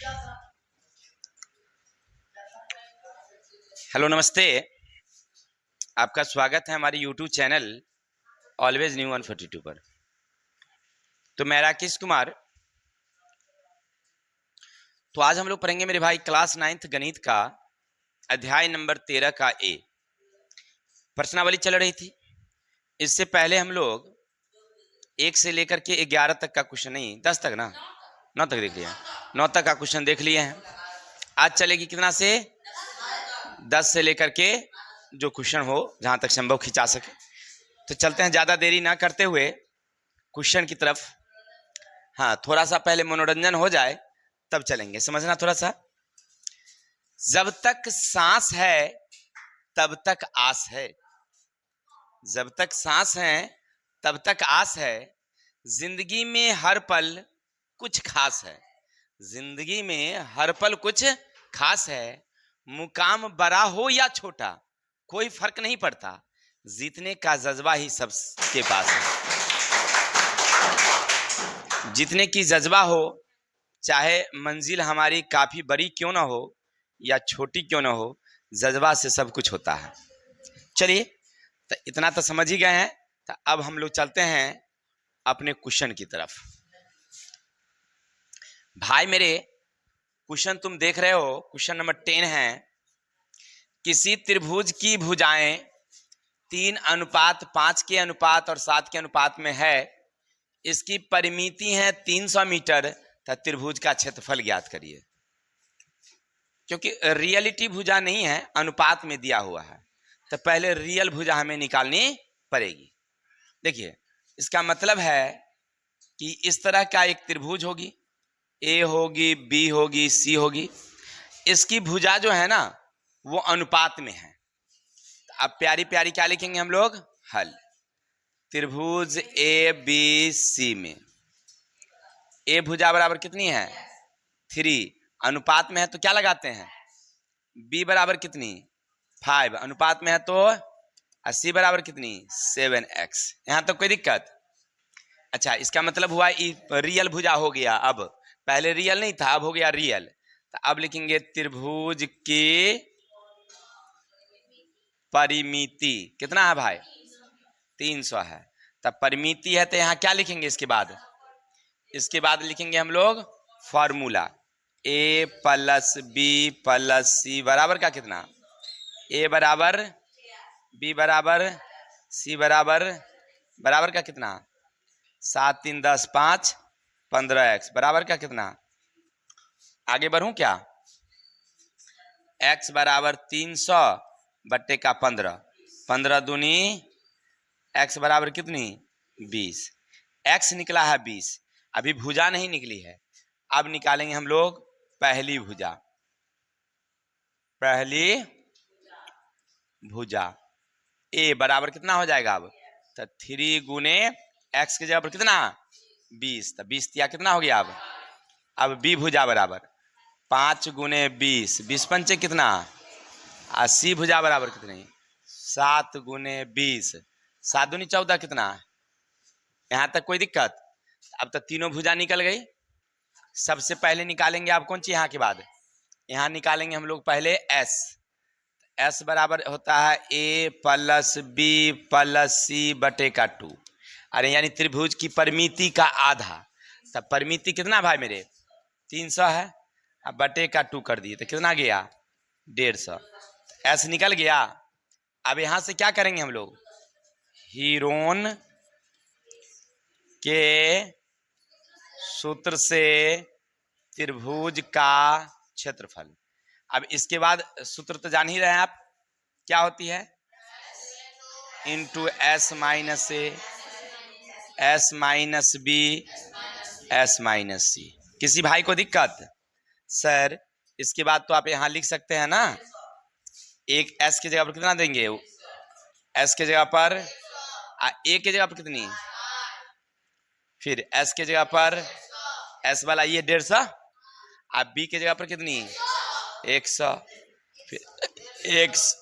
Hello, नमस्ते। आपका स्वागत है हमारे YouTube चैनल ऑलवेज न्यू 142 पर। तो मैं राकेश कुमार। तो आज हम लोग पढ़ेंगे मेरे भाई क्लास 9th गणित का अध्याय नंबर 13 का ए। प्रश्नावली चल रही थी। इससे पहले हम लोग 1 से लेकर के 11 तक का क्वेश्चन, नहीं 10 तक ना, 9 तक देख लिया, 9 तक का क्वेश्चन देख लिए हैं। आज चलेगी कितना से 10 से लेकर के जो क्वेश्चन हो, जहां तक संभव खिंचा सके। तो चलते हैं, ज्यादा देरी ना करते हुए क्वेश्चन की तरफ। हाँ, थोड़ा सा पहले मनोरंजन हो जाए तब चलेंगे, समझना थोड़ा सा। जब तक सांस है तब तक आस है, जब तक सांस है तब तक आस है। जिंदगी में हर पल कुछ खास है, जिंदगी में हर पल कुछ खास है। मुकाम बड़ा हो या छोटा कोई फर्क नहीं पड़ता, जीतने का जज्बा ही सबके पास है। जीतने की जज्बा हो, चाहे मंजिल हमारी काफी बड़ी क्यों ना हो या छोटी क्यों ना हो, जज्बा से सब कुछ होता है। चलिए, तो इतना तो समझ ही गए हैं। तो अब हम लोग चलते हैं अपने क्वेश्चन की तरफ। भाई मेरे, क्वेश्चन तुम देख रहे हो, क्वेश्चन नंबर 10 है। किसी त्रिभुज की भुजाएं 3:5 के अनुपात और 7 के अनुपात में है। इसकी परिमिति है 300 मीटर। तो त्रिभुज का क्षेत्रफल ज्ञात करिए। क्योंकि रियलिटी भुजा नहीं है, अनुपात में दिया हुआ है, तो पहले रियल भुजा हमें निकालनी पड़ेगी। देखिए, इसका मतलब है कि इस तरह का एक त्रिभुज होगी, ए होगी, बी होगी, सी होगी। इसकी भुजा जो है ना, वो अनुपात में है। तो अब प्यारी प्यारी क्या लिखेंगे हम लोग? हल। त्रिभुज ए बी सी में ए भुजा बराबर कितनी है? 3। अनुपात में है तो क्या लगाते हैं? बी बराबर कितनी? 5। अनुपात में है तो सी बराबर कितनी? 7x। यहां तक कोई दिक्कत? अच्छा, इसका मतलब हुआ रियल भुजा हो गया। अब पहले रियल नहीं था, अब हो गया रियल। तो अब लिखेंगे त्रिभुज की परिमिति कितना है भाई? 300 है। तब परिमिति है तो यहाँ क्या लिखेंगे इसके बाद? इसके बाद लिखेंगे हम लोग formula a plus B plus C बराबर का कितना? a बराबर b बराबर c बराबर का कितना? 7 3 10 5 15x बराबर का कितना? आगे बढ़ूं क्या? x बराबर 300 बट्टे का 15, 15 दूनी x बराबर कितनी? 20। x निकला है 20, अभी भुजा नहीं निकली है। अब निकालेंगे हम लोग पहली भुजा। पहली भुजा a बराबर कितना हो जाएगा? अब तो 3 गुने x के जगह पर कितना? 20। तो 20 दिया कितना हो गया? अब b भुजा बराबर 5 गुने 20, 20 पंचे कितना? 80 भुजा बराबर कितनी? 7 गुने 20, 7 दूनी 14 कितना? यहां तक कोई दिक्कत? अब तो तीनों भुजा निकल गई। सबसे पहले निकालेंगे आप कौन सी? यहाँ के बाद यहाँ निकालेंगे हम लोग पहले s। s बराबर होता है a प्लस बी प्लस सी बटे का 2। अरे यानी त्रिभुज की परिमिति का आधा। तब परिमिति कितना भाई मेरे? 300 है। अब बटे का 2 कर दिए तो कितना गया? 150। s निकल गया। अब यहां से क्या करेंगे हम लोग? हीरोन के सूत्र से त्रिभुज का क्षेत्रफल। अब इसके बाद सूत्र तो जान ही रहे हैं आप, क्या होती है? Into S minus A, S minus B, S minus C. किसी भाई को दिक्कत? सर, इसके बाद तो आप यहां लिख सकते हैं ना, एक एस की जगह पर कितना देंगे? एस के जगह पर ए के जगह पर कितनी? फिर एस के जगह पर एस वाला ये 150। अब बी के जगह पर कितनी? 100। फिर x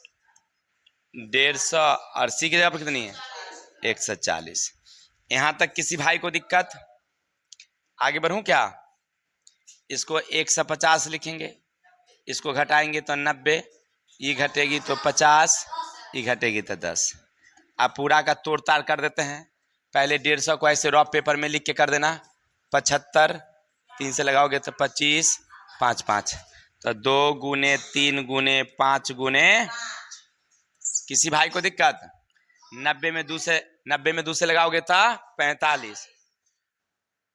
150 और सी की जगह पर कितनी है? 140। यहां तक किसी भाई को दिक्कत? आगे बढ़ूं क्या? इसको 150 लिखेंगे, इसको घटाएंगे तो 90, ये घटेगी तो 50, ये घटेगी तो 10। अब पूरा का तोड़ ताड़ कर देते हैं। पहले 150 को ऐसे रफ पेपर में लिख के कर देना, 75, 3 से लगाओगे तो 25, 5 5, तो 2 गुने 3 गुने 5 गुने। किसी भाई को दिक्कत? 90 में 2 से लगाओगे तो 45,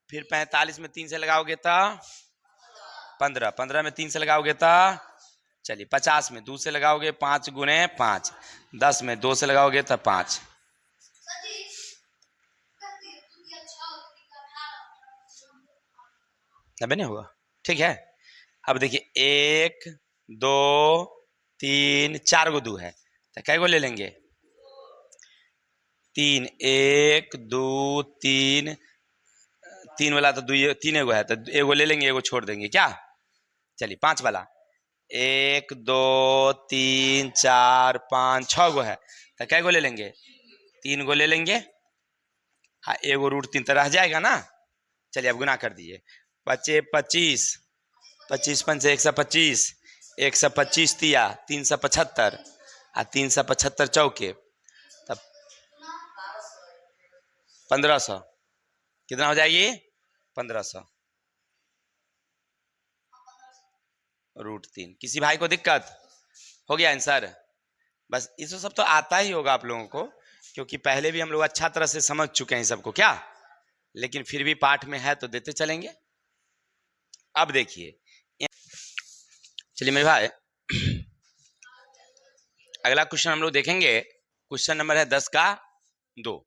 फिर 45 में 3 से लगाओगे तो 15, 15 में 3 से लगाओगे तो चलिए 50 में 2 से लगाओगे 5 गुने 5, 10 में 2 से लगाओगे तो 5। नब्बे नहीं होगा, ठीक है। अब देखिए 1 2 3 4 गो 2 है, तो कै गो ले लेंगे? 3, 1 2 3, 3 वाला तो 2 3 गो है, तो एगो ले लेंगे, एगो छोड़ देंगे क्या। चलिए 5 वाला 1 2 3 4 5 6 गो है, तो कै गो ले लेंगे? 3 गो ले लेंगे। हाँ, एगो √3 तो रह जाएगा ना। चलिए अब गुना कर दिए, बचे 25, 25 पंचे 125, 125 तिया 375, आ 375 चौके तब 1500, कितना हो जाएगी? 1500 √3। किसी भाई को दिक्कत? हो गया आंसर? बस इसको सब तो आता ही होगा आप लोगों को, क्योंकि पहले भी हम लोग अच्छा तरह से समझ चुके हैं सबको क्या, लेकिन फिर भी पाठ में है तो देते चलेंगे। अब देखिए, चलिए मेरे भाई, अगला क्वेश्चन हम लोग देखेंगे। क्वेश्चन नंबर है 10 का 2।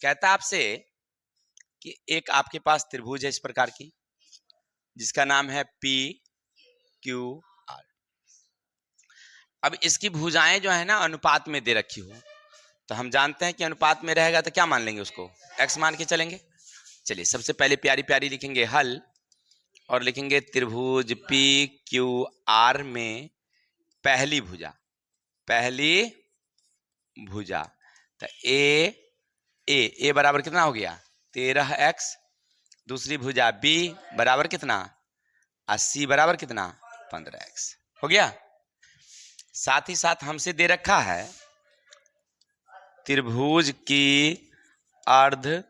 कहता आपसे कि एक आपके पास त्रिभुज है इस प्रकार की, जिसका नाम है PQR। अब इसकी भुजाएं जो है ना अनुपात में दे रखी हो, तो हम जानते हैं कि अनुपात में रहेगा तो क्या मान लेंगे? उसको x मान के चलेंगे। चलिए सबसे पहले प्यारी प्यारी लिखेंगे हल, और लिखेंगे त्रिभुज PQR में पहली भुजा, तो ए बराबर कितना हो गया? 13x। दूसरी भुजा B बराबर कितना? 80 बराबर कितना? 15x। हो गया। साथ ही साथ हमसे दे रखा है त्रिभुज की अर्ध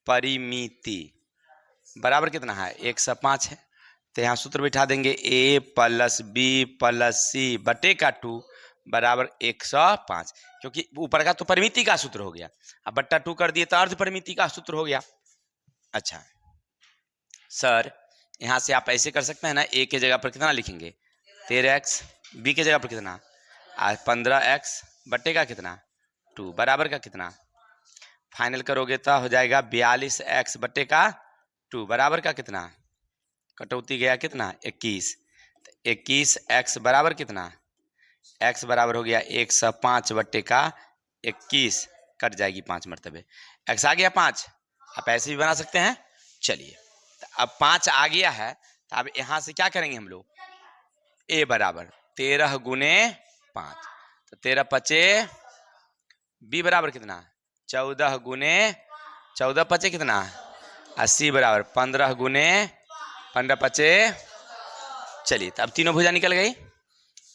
परिमिति बराबर कितना है? 105 है। तो यहाँ सूत्र बिठा देंगे A + B + C बटे का 2 बराबर 105, क्योंकि ऊपर का तो परिमिति का सूत्र हो गया, अब बट्टा 2 कर दिए तो अर्ध परिमिति का सूत्र हो गया। अच्छा सर, यहाँ से आप ऐसे कर सकते हैं ना, A के जगह पर कितना लिखेंगे? 13x, B के जगह पर कितना? 15x बटे का कितना? 2 बराबर का कितना? फाइनल करोगे तो हो जाएगा 42x बटे का 2 बराबर का कितना? कटौती गया कितना? 21। 21x बराबर कितना? x बराबर हो गया 105 बटे का 21, कट जाएगी 5 मरतबे, x आ गया 5। आप ऐसे भी बना सकते हैं। चलिए तो अब 5 आ गया है, तो अब यहाँ से क्या करेंगे हम लोग? a बराबर 13 गुने 5, तो 13 पचे, b बराबर कितना? 14 गुने 14 पचे कितना? 80 बराबर 15 गुने 15 पचे। चलिए तो अब तीनों भुजा निकल गई।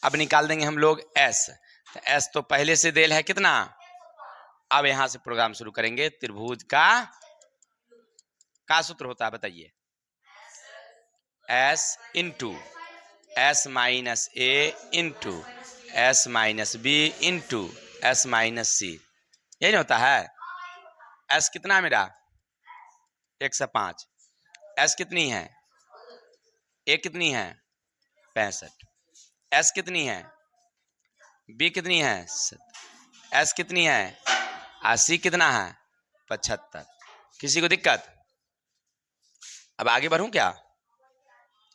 अब निकाल देंगे हम लोग s, तो s तो पहले से देल है कितना? अब यहां से प्रोग्राम शुरू करेंगे। त्रिभुज का सूत्र होता है बताइए? s into s minus a into s minus b into s minus c, यही नहीं होता है? s कितना है मेरा? 105। s कितनी है? a कितनी है? 65। s कितनी है? b कितनी है? s कितनी है? c कितना है? 75। किसी को दिक्कत? अब आगे बढ़ूं क्या?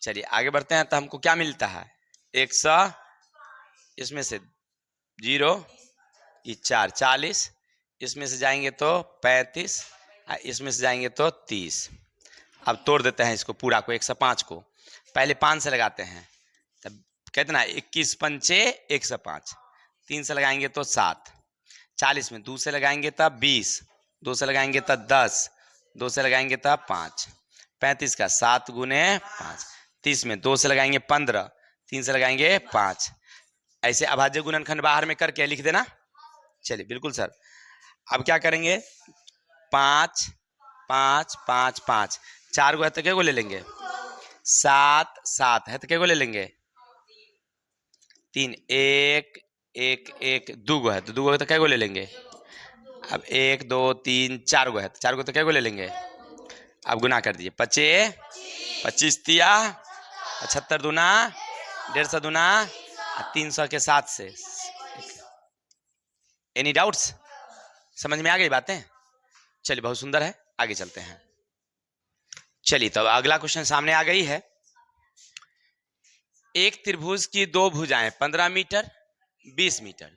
चलिए आगे बढ़ते हैं। तो हमको क्या मिलता है? 100, इसमें से 0, ये 4 40, इसमें से जाएंगे तो 35, इसमें से जाएंगे तो 30। अब तोड़ देते हैं इसको पूरा को, 105 को पहले 5 से लगाते हैं, तब कितना? 21 पंचे 105, 3 से लगाएंगे तो 7, 40 में 2 से लगाएंगे तब 20, 2 से लगाएंगे तब 10, 2 से लगाएंगे तो 5, 35 का 7 गुने 5, 30 में 2 से लगाएंगे 15, 3 से लगाएंगे 5। ऐसे अभाज्य गुणनखंड बाहर में करके लिख देना। चलिए बिल्कुल सर। अब क्या करेंगे, 5 5 5 5, 4 गो है तो क्या को ले लेंगे, 7 7 है तो क्या को ले लेंगे, 3, 1 1 1, 2 गो है तो 2 गो तो क्या को ले लेंगे। अब 1 2 3 4 गो है तो 4 गो तो क्या को ले लेंगे। अब गुना कर दीजिए, 25 तिया 75 दूना 150 दूना 300 के 7 से। एनी डाउट्स, समझ में आ गई बातें। चलिए बहुत सुंदर है, आगे चलते हैं। चलिए तो अगला क्वेश्चन सामने आ गई है। एक त्रिभुज की 2 भुजाएं 15 मीटर 20 मीटर,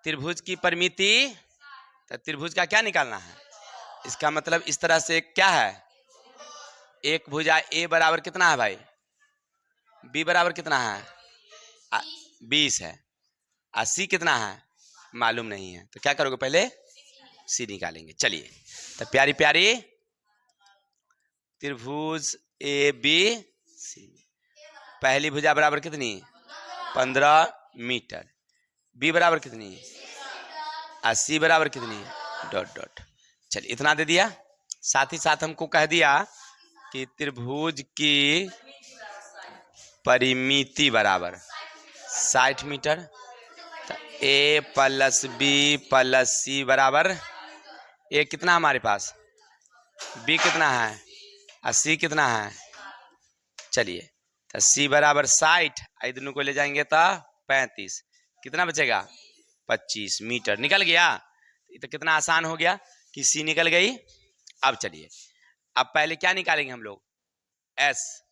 त्रिभुज की परिमिति, तो त्रिभुज का क्या निकालना है। इसका मतलब इस तरह से क्या है, एक भुजा ए बराबर कितना है भाई, बी बराबर कितना है 20 है, और सी कितना है मालूम नहीं है, तो क्या करोगे पहले सी निकालेंगे। चलिए तो प्यारी प्यारी त्रिभुज ए बी सी, पहली भुजा बराबर कितनी 15 मीटर, बी बराबर कितनी और सी बराबर कितनी डॉट डॉट। चलिए इतना दे दिया, साथ ही साथ हमको कह दिया कि त्रिभुज की परिमिति बराबर 60 मीटर, तो ए प्लस बी प्लस सी बराबर, ए कितना हमारे पास, बी कितना है और सी कितना है। चलिए तो सी बराबर 60, दोनों को ले जाएंगे तो 35, कितना बचेगा 25 मीटर निकल गया। तो कितना आसान हो गया कि सी निकल गई। अब चलिए अब पहले क्या निकालेंगे हम लोग, एस।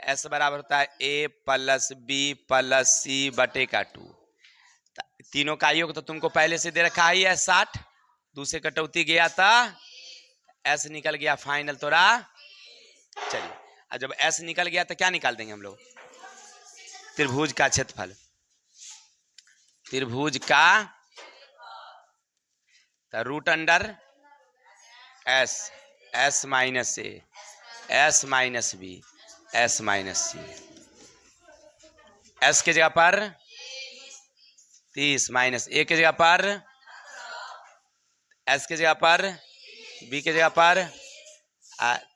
एस बराबर होता है ए प्लस बी प्लस सी बटे का 2। तीनों का योग तो तुमको पहले से दे रखा ही है 60, दूसरे कटौती गया था एस निकल गया फाइनल तोरा। चलिए अब जब एस निकल गया तो क्या निकाल देंगे हम लोग, त्रिभुज का क्षेत्रफल, त्रिभुज का तो root under S, S minus A, S minus B, S minus C. S के जगह पर 30 माइनस ए के जगह पर, एस के जगह पर बी के जगह पर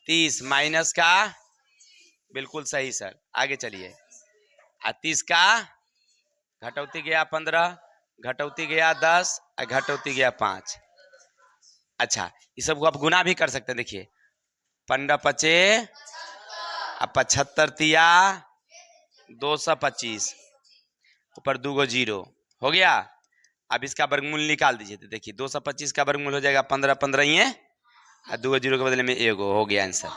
30 माइनस का, बिल्कुल सही सर। आगे चलिए 30 का घटौती गया 15, घटौती गया 10, घटौती गया 5। अच्छा ये सब को आप गुना भी कर सकते हैं। देखिए 15 पचे 75 तिया 225, ऊपर 2 गो 0 हो गया। अब इसका वर्गमूल निकाल दीजिए, तो देखिए 225 का वर्गमूल हो जाएगा 15 15 ही है, और 2 गो 0 के बदले में 1 हो गया, आंसर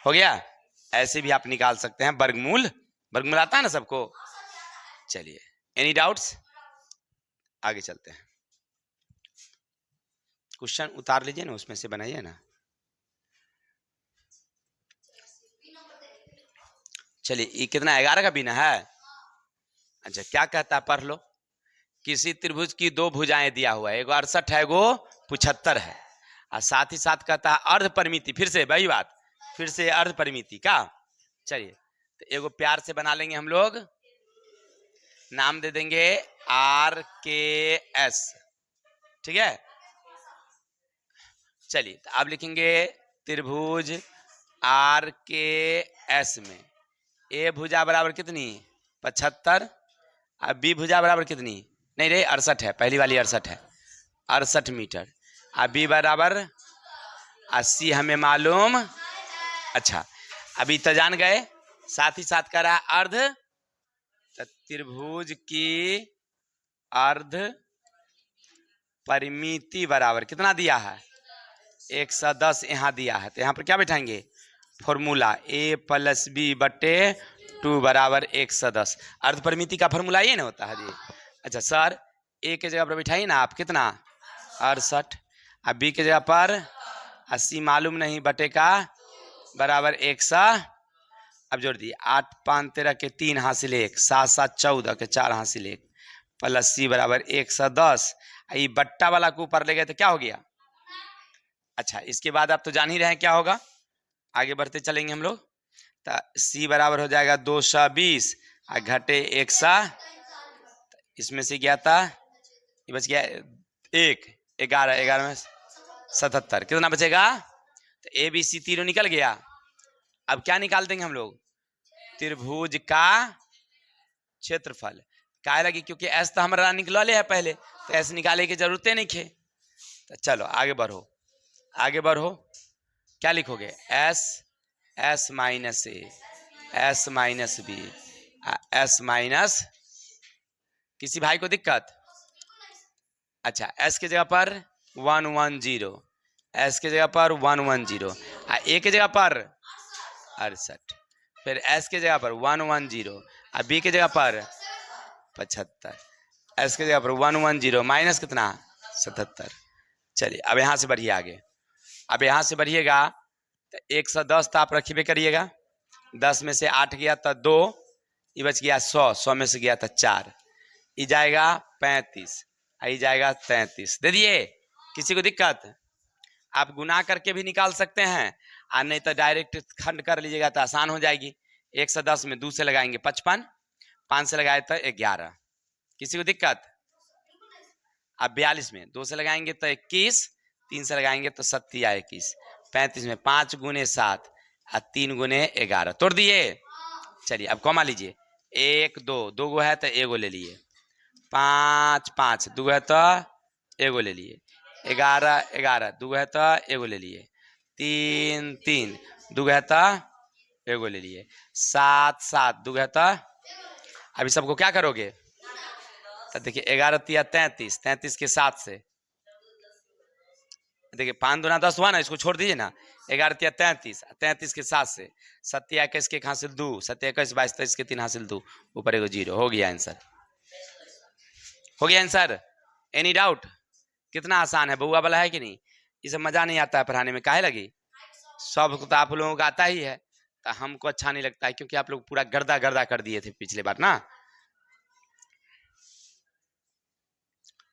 हो गया। ऐसे भी आप निकाल सकते हैं वर्गमूल, वर्गमूल आता है ना सबको। चलिए एनी डाउट्स, आगे चलते हैं। क्वेश्चन उतार लीजिए ना, उसमें से बनाइए ना। चलिए ये कितना 11 का बिना है। अच्छा क्या कहता है पढ़ लो, किसी त्रिभुज की 2 भुजाएं दिया हुआ है, एगो 68 है एगो 75 है, और साथ ही साथ कहता है अर्ध परिमिति, फिर से वही बात, फिर से अर्ध परिमिति का। चलिए तो एगो प्यार से बना लेंगे हम लोग, नाम दे देंगे आर के एस, ठीक है। चलिए तो अब लिखेंगे त्रिभुज आर के एस में ए भुजा बराबर कितनी 75, और बी भुजा बराबर कितनी, नहीं रे 68 है, पहली वाली 68 है, 68 मीटर, और बी बराबर 80 हमें मालूम। अच्छा अभी तो जान गए, साथ ही साथ करा अर्ध, त्रिभुज की अर्ध परिमिति बराबर कितना दिया है 110 यहाँ दिया है, तो यहाँ पर क्या बैठाएंगे फॉर्मूला ए प्लस बी बटे 2 बराबर 110। अर्ध परिमिति का फॉर्मूला ये ना होता है जी। अच्छा सर ए के जगह पर बैठाइए ना आप, कितना 68, अब बी के जगह पर 80 मालूम नहीं बटे का बराबर 100। अब जोड़ दिए 8 5 13 के 3 हासिल 1, 7 7 14 के 4 हासिल 1, प्लस सी बराबर 110। ये बट्टा वाला को ऊपर ले गए तो क्या हो गया अच्छा, इसके बाद आप तो जान ही रहे हैं क्या होगा, आगे बढ़ते चलेंगे हम लोग। तो सी बराबर हो जाएगा 220 और घटे 100, इसमें से क्या था, ये बच गया 1, 11, 11 में 77, कितना बचेगा, तो ए बी सी तीनों निकल गया। अब क्या निकाल देंगे हम लोग, त्रिभुज का क्षेत्रफल। क्या लगी, क्योंकि एस तो हमारा निकले है पहले, तो एस निकाले की जरूरत नहीं थे। तो चलो आगे बढ़ो, आगे बढ़ो, क्या लिखोगे, S, S minus A, S minus B, S minus, किसी भाई को दिक्कत, अच्छा एस के जगह पर 110, एस के जगह पर 110, ए के जगह पर 68, फिर एस के जगह पर 110 और बी के जगह पर 75, एस के जगह पर 110 माइनस कितना 77। चलिए अब यहाँ से बढ़िए आगे, अब यहाँ से बढ़िएगा तो 110 तो आप रखिए करिएगा, 10 में से 8 गया तो 2, ये बच गया 100, 100 में से गया तो 4, ये जाएगा 35, ये जाएगा 33, दे दिए, किसी को दिक्कत, आप गुना करके भी निकाल सकते हैं और नहीं तो डायरेक्ट खंड कर लीजिएगा तो आसान हो जाएगी। 110 में 2 से लगाएंगे 55, 5 से लगाए तो 11, किसी को दिक्कत। अब 42 में 2 से लगाएंगे तो 21, 3 से लगाएंगे तो 7 या 21, 35 में 5 गुने 7 और 3 गुने 11, तोड़ दिए। चलिए अब कॉमा लीजिए, 1 2, 2 गो है तो एगो ले लिए, 5 5, 2 है तो एगो ले लिए, 11 11, 2 है तो एगो ले लिए, 3 3, 2 है तो एगो ले लिए, 7 7, 2 है तो, अभी सबको क्या करोगे, तो देखिए 11 तिया 33, 33 के 7 से, देखिए 5 दूना 10 हुआ ना, इसको छोड़ दीजिए ना, 11 तिया 33, 33 के 7 से 7 21 के हासिल 2, 7 21 22 23 के 3 हासिल 2, ऊपर एगो 0, हो गया आंसर, हो गया आंसर। एनी डाउट, कितना आसान है, बउआ वाला है कि नहीं, ये सब मजा नहीं आता है पढ़ाने में, काहे लगी, सब तो आप लोगों को आता ही है, तो हमको अच्छा नहीं लगता है क्योंकि आप लोग पूरा गर्दा गर्दा कर दिए थे पिछले बार ना।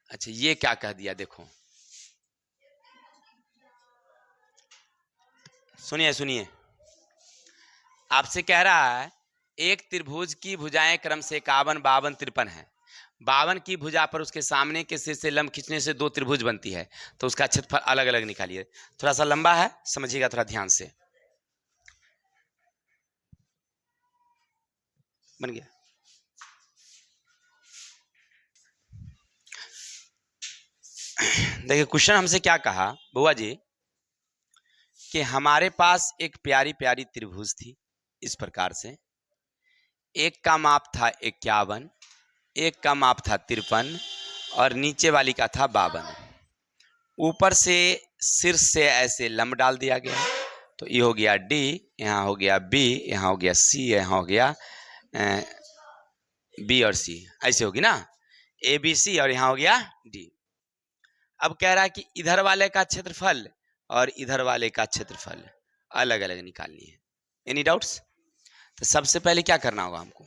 अच्छा ये क्या कह दिया, देखो सुनिए सुनिए, आपसे कह रहा है एक त्रिभुज की भुजाएं क्रम से 51 52 53 है, 52 की भुजा पर उसके सामने के सिर से लंब खींचने से 2 त्रिभुज बनती है, तो उसका क्षेत्रफल अलग अलग निकालिए। थोड़ा सा लंबा है, समझिएगा थोड़ा ध्यान से, बन गया। देखिए क्वेश्चन हमसे क्या कहा बुआ जी, कि हमारे पास एक प्यारी प्यारी त्रिभुज थी इस प्रकार से, एक का माप था 51, एक का माप था 53 और नीचे वाली का था 52, ऊपर से शीर्ष से ऐसे लंब डाल दिया गया, तो ये हो गया डी, यहाँ हो गया बी, यहाँ हो गया सी, यहाँ हो गया बी और सी, ऐसे होगी ना, ए बी सी, और यहाँ हो गया डी। अब कह रहा है कि इधर वाले का क्षेत्रफल और इधर वाले का क्षेत्रफल अलग अलग निकालनी है। Any doubts? तो सबसे पहले क्या करना होगा हमको,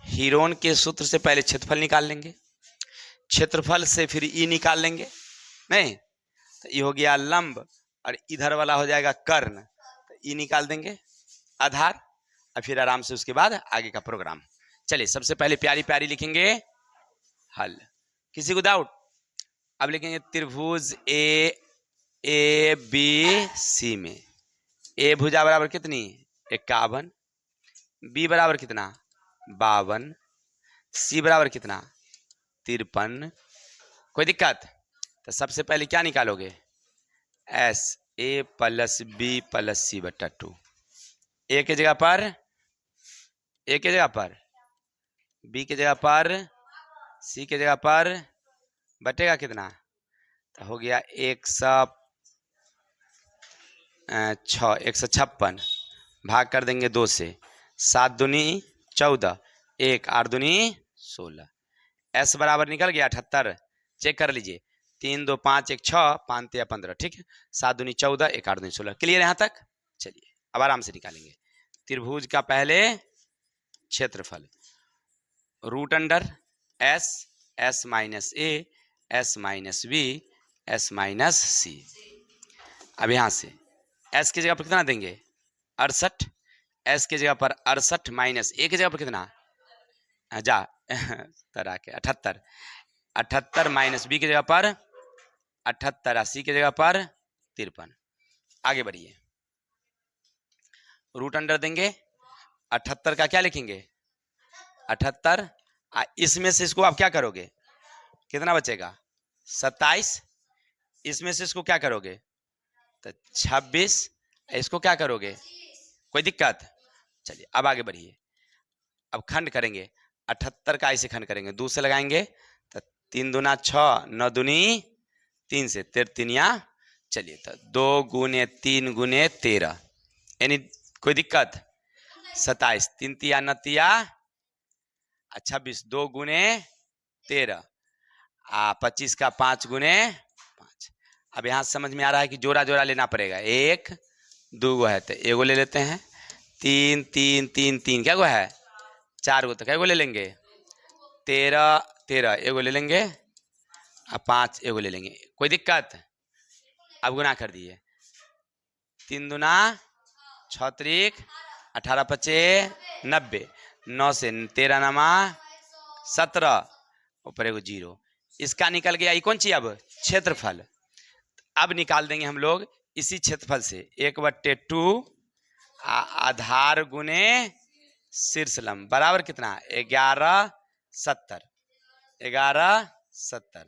हीरोन के सूत्र से पहले क्षेत्रफल निकाल लेंगे, क्षेत्रफल से फिर ई निकाल लेंगे, नहीं तो ये हो गया लंब और इधर वाला हो जाएगा कर्ण, तो ई निकाल देंगे आधार, और फिर आराम से उसके बाद आगे का प्रोग्राम। चलिए सबसे पहले प्यारी प्यारी लिखेंगे हल, किसी को डाउट? अब लिखेंगे त्रिभुज ए बी सी में ए भुजा बराबर कितनी 51, बी बराबर कितना 52, सी बराबर कितना 53, कोई दिक्कत? तो सबसे पहले क्या निकालोगे, S A plus B plus C बटा 2, ए के जगह पर, ए के जगह पर, बी के जगह पर, सी के जगह पर, बटेगा कितना, तो हो गया 156, भाग कर देंगे 2 से, 7 दूनी 14, 1 8 दूनी 16, एस बराबर निकल गया 78, चेक कर लीजिए, 3 2 5 1 6, 5 3 15, ठीक है, 7 दूनी 14, 1 8 दूनी 16, क्लियर यहाँ तक? चलिए अब आराम से निकालेंगे त्रिभुज का पहले क्षेत्रफल, root under S, S minus A, S minus B, S minus C, अब यहाँ से s की जगह पर कितना देंगे 68, s की जगह पर 68 माइनस a की जगह पर कितना जा तरह के 78, 78 माइनस b की जगह पर 78, c की जगह पर 53। आगे बढ़िए, रूट अंडर देंगे, 78 का क्या लिखेंगे 78, इसमें से इसको आप क्या करोगे कितना बचेगा 27, इसमें से इसको क्या करोगे तो 26, इसको क्या करोगे कोई दिक्कत। चलिए अब आगे बढ़िए, अब खंड करेंगे 78 का ऐसे खंड करेंगे, 2 से लगाएंगे तो 3 दूना 6, 9 दूनी 3 से 13। चलिए तो 2 गुने 3 गुने 13 यानी कोई दिक्कत 27, 3 तिया 9 तिया 26, 2 गुने 13 25 का 5 गुने 5। अब यहाँ समझ में आ रहा है कि जोड़ा जोड़ा लेना पड़ेगा, 1 2 गो है तो एगो ले लेते हैं, 3 3 3 3 क्या गो है 4 गो, तो क्या गो ले लेंगे 13 13 एगो ले लेंगे, 5 एगो ले लेंगे, कोई दिक्कत। अब गुना कर दिए, 3 दूना 6 त्रिक 18 25 90, 9 से 13 नमा 17, ऊपर एगो 0, इसका निकल गया ये कौन सी अब क्षेत्रफल। अब निकाल देंगे हम लोग इसी क्षेत्रफल से 1/2 आधार गुने शीर्ष लंब बराबर कितना 11 70, 11 70।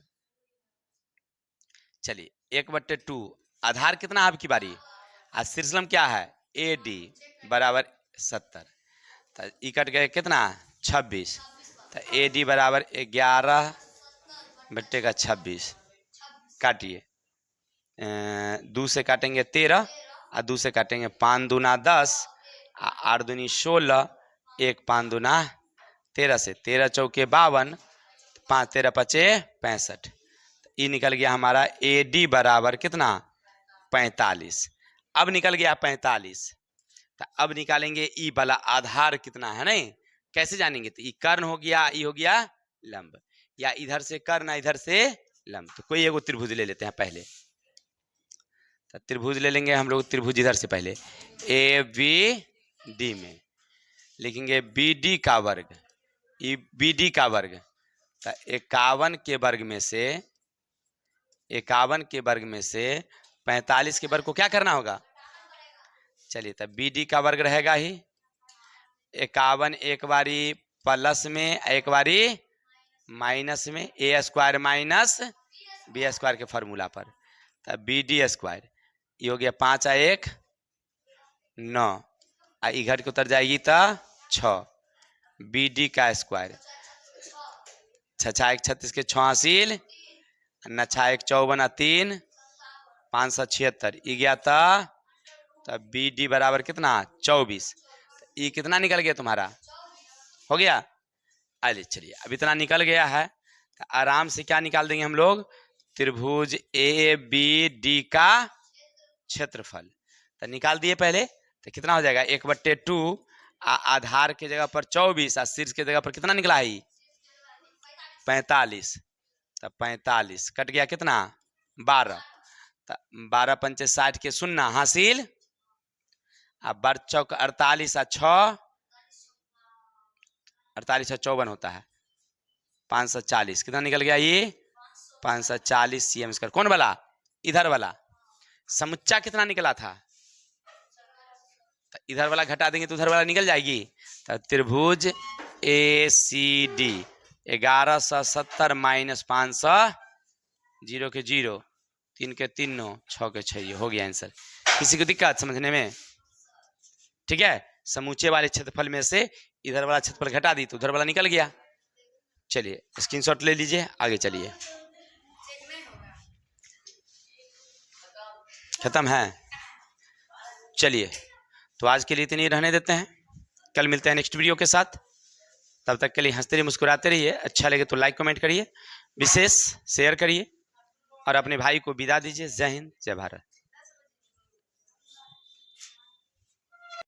चलिए 1/2 आधार कितना आपकी बारी, और शीर्ष लंब क्या है AD बराबर 70, तो ई कट गए कितना 26, तो AD बराबर 11/26। काटिए, 2 से काटेंगे 13 और 2 से काटेंगे 5 दूना 10, 8 दूनी 16, 1 5 दूना 13 से 13 चौके 52, 5 13 पचे 65, ये निकल गया हमारा AD बराबर कितना 45। अब निकल गया 45, तो अब निकालेंगे ई वाला आधार कितना है नहीं, कैसे जानेंगे, तो ई कर्ण हो गया, ई हो गया लंब, या इधर से कर्ण इधर से लंब, तो कोई एगो त्रिभुज ले लेते हैं पहले, तो त्रिभुज ले लेंगे हम लोग, त्रिभुज इधर से पहले ABD में लिखेंगे BD का वर्ग, ई BD का वर्ग, तो 51 के वर्ग में से 51 के वर्ग में से 45 के वर्ग को क्या करना होगा। चलिए तब BD का वर्ग रहेगा ही 51 एक बारी प्लस में एक बारी माइनस में, A² माइनस B² के फॉर्मूला पर, तब BD², ये हो गया 5 और 1 9, इधर की उतर जाएगी तो 6, BD का स्क्वायर 6 1 36 के 86, न 6 1 54 3 576, ई गया था, तब BD बराबर कितना 24, ई कितना निकल गया तुम्हारा हो गया। अरे चलिए अब इतना निकल गया है तो आराम से क्या निकाल देंगे हम लोग, त्रिभुज ABD का क्षेत्रफल, तो निकाल दिए पहले, तो कितना हो जाएगा 1/2 आधार के जगह पर 24 और शीर्ष के जगह पर कितना निकला है 45, तब 45 कट गया कितना 12, तो 12 पंचे 60 के 0 हासिल, अब 12 चौक 48 और 6 48 और 54 होता है 540, कितना निकल गया ये 540 cm²। कौन वाला इधर वाला, समुच्चा कितना निकला था, तो इधर वाला घटा देंगे तो उधर वाला निकल जाएगी, तो त्रिभुज ACD 1170 माइनस 500, 0 के 0 3 के 3 9 6 के 6, ये हो गया आंसर। किसी को दिक्कत समझने में, ठीक है। समूचे वाले क्षेत्रफल में से इधर वाला क्षेत्रफल घटा दी तो उधर वाला निकल गया। चलिए स्क्रीनशॉट ले लीजिए, आगे चलिए। खत्म है, चलिए तो आज के लिए इतनी रहने देते हैं, कल मिलते हैं नेक्स्ट वीडियो के साथ। तब तक के लिए हंसते रहिए मुस्कुराते रहिए, अच्छा लगे तो लाइक कमेंट करिए, विशेष शेयर करिए और अपने भाई को विदा दीजिए। जय हिंद जय भारत।